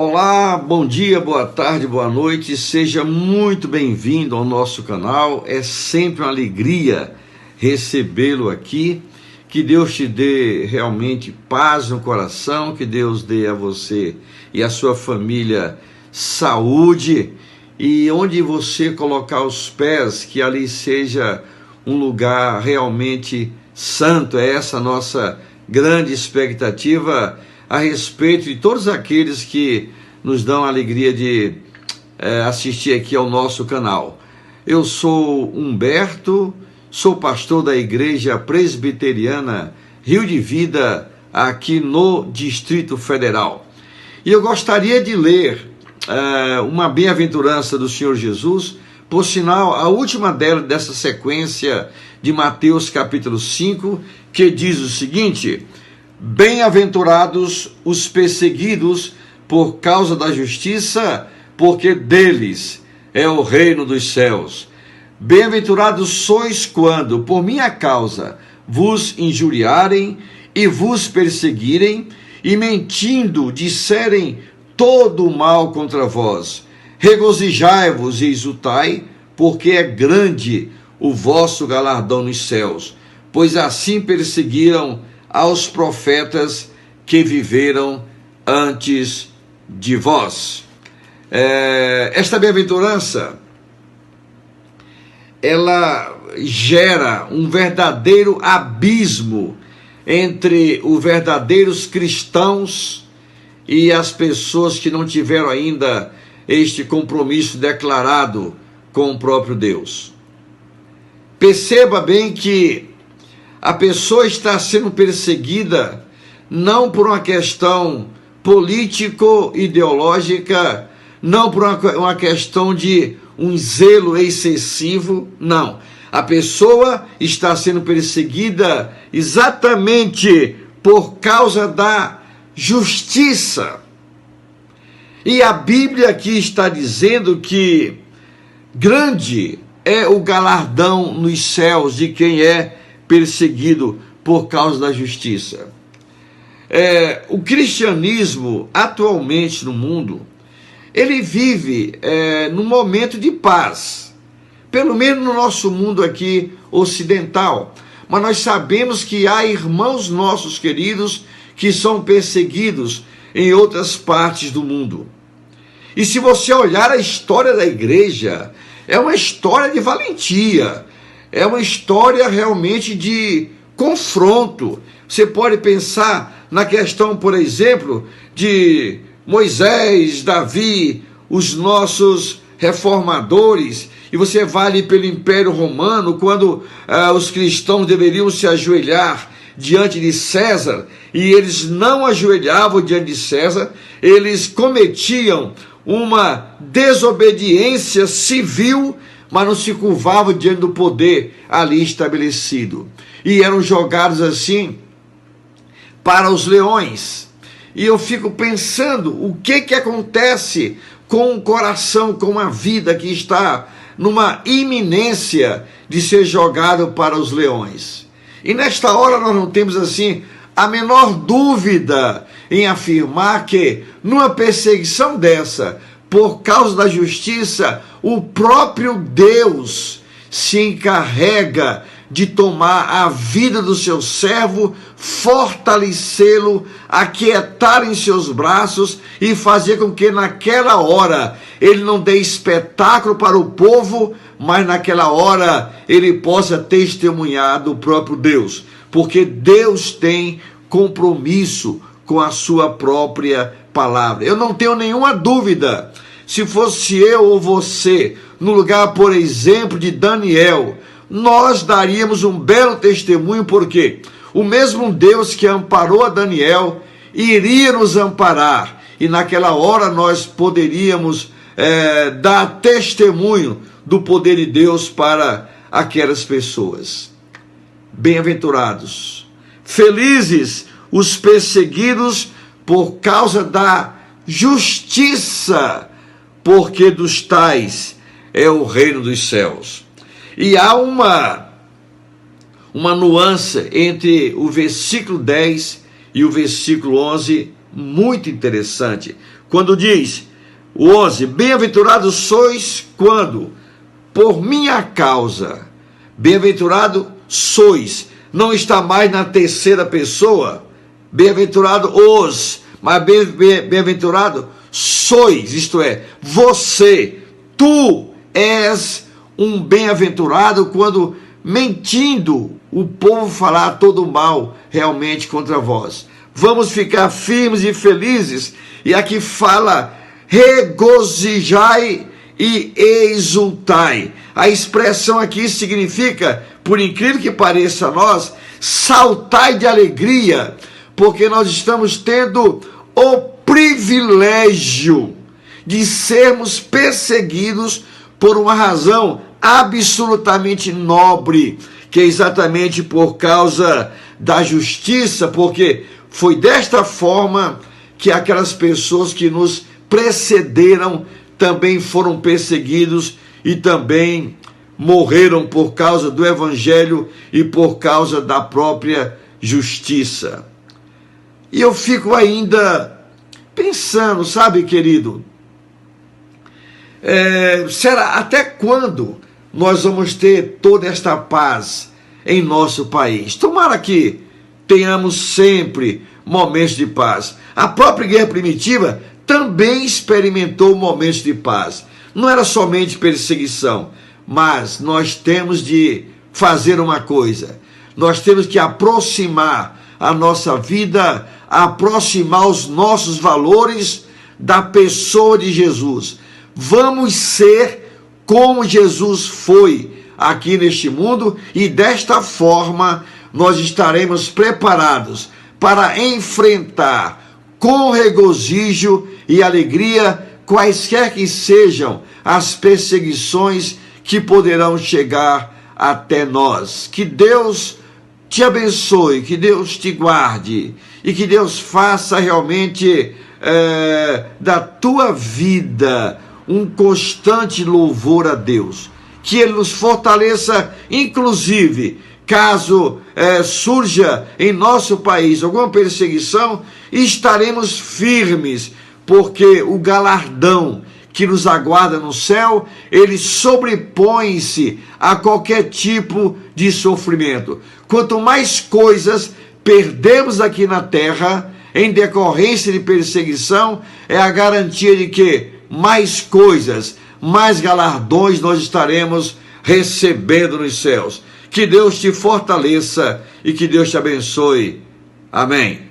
Olá, bom dia, boa tarde, boa noite, seja muito bem-vindo ao nosso canal. É sempre uma alegria recebê-lo aqui. Que Deus te dê realmente paz no coração, que Deus dê a você e a sua família saúde, e onde você colocar os pés, que ali seja um lugar realmente santo. É essa a nossa grande expectativa a respeito de todos aqueles que nos dão a alegria de assistir aqui ao nosso canal. Eu sou Humberto, sou pastor da Igreja Presbiteriana Rio de Vida, aqui no Distrito Federal. E eu gostaria de ler uma bem-aventurança do Senhor Jesus, por sinal, a última dessa sequência de Mateus capítulo 5, que diz o seguinte: bem-aventurados os perseguidos por causa da justiça, porque deles é o reino dos céus. Bem-aventurados sois quando, por minha causa, vos injuriarem e vos perseguirem, e mentindo disserem todo o mal contra vós. Regozijai-vos e exultai, porque é grande o vosso galardão nos céus, pois assim perseguiram aos profetas que viveram antes de vós. Esta bem-aventurança, ela gera um verdadeiro abismo entre os verdadeiros cristãos e as pessoas que não tiveram ainda este compromisso declarado com o próprio Deus. Perceba bem que a pessoa está sendo perseguida não por uma questão político-ideológica, não por uma questão de um zelo excessivo, não. A pessoa está sendo perseguida exatamente por causa da justiça. E a Bíblia aqui está dizendo que grande é o galardão nos céus de quem é perseguido por causa da justiça. O cristianismo atualmente no mundo, ele vive num momento de paz, pelo menos no nosso mundo aqui ocidental, mas nós sabemos que há irmãos nossos queridos que são perseguidos em outras partes do mundo. E se você olhar a história da igreja, é uma história de valentia, é uma história realmente de confronto. Você pode pensar na questão, por exemplo, de Moisés, Davi, os nossos reformadores, e você vai ali pelo Império Romano, quando os cristãos deveriam se ajoelhar diante de César, e eles não ajoelhavam diante de César, eles cometiam uma desobediência civil, mas não se curvavam diante do poder ali estabelecido, e eram jogados assim para os leões. E eu fico pensando, o que acontece com o coração, com a vida que está numa iminência de ser jogado para os leões. E nesta hora nós não temos assim a menor dúvida em afirmar que numa perseguição dessa, por causa da justiça, o próprio Deus se encarrega de tomar a vida do seu servo, fortalecê-lo, aquietar em seus braços e fazer com que naquela hora ele não dê espetáculo para o povo, mas naquela hora ele possa testemunhar do próprio Deus, porque Deus tem compromisso com a sua própria palavra. Eu não tenho nenhuma dúvida, se fosse eu ou você, no lugar, por exemplo, de Daniel, nós daríamos um belo testemunho, porque o mesmo Deus que amparou a Daniel iria nos amparar, e naquela hora nós poderíamos dar testemunho do poder de Deus para aquelas pessoas. Bem-aventurados, felizes os perseguidos por causa da justiça, porque dos tais é o reino dos céus. E há uma nuance entre o versículo 10 e o versículo 11 muito interessante, quando diz, o 11, bem-aventurados sois quando, por minha causa, bem-aventurado sois, não está mais na terceira pessoa, bem-aventurado os, mas bem-aventurado sois, isto é, você, tu és um bem-aventurado quando, mentindo, o povo falar todo mal realmente contra vós. Vamos ficar firmes e felizes, e aqui fala, regozijai e exultai. A expressão aqui significa, por incrível que pareça a nós, saltai de alegria, porque nós estamos tendo o privilégio de sermos perseguidos por uma razão absolutamente nobre, que é exatamente por causa da justiça, porque foi desta forma que aquelas pessoas que nos precederam também foram perseguidos e também morreram por causa do Evangelho e por causa da própria justiça. E eu fico ainda pensando, sabe, querido, será até quando nós vamos ter toda esta paz em nosso país? Tomara que tenhamos sempre momentos de paz. A própria igreja primitiva também experimentou momentos de paz. Não era somente perseguição, mas nós temos de fazer uma coisa. Nós temos que aproximar a nossa vida, aproximar os nossos valores da pessoa de Jesus. Vamos ser como Jesus foi aqui neste mundo, e desta forma nós estaremos preparados para enfrentar com regozijo e alegria quaisquer que sejam as perseguições que poderão chegar até nós. Que Deus te abençoe, que Deus te guarde e que Deus faça realmente da tua vida um constante louvor a Deus. Que Ele nos fortaleça, inclusive, caso surja em nosso país alguma perseguição, estaremos firmes, porque o galardão que nos aguarda no céu, ele sobrepõe-se a qualquer tipo de sofrimento. Quanto mais coisas perdemos aqui na terra, em decorrência de perseguição, é a garantia de que mais coisas, mais galardões nós estaremos recebendo nos céus. Que Deus te fortaleça e que Deus te abençoe. Amém.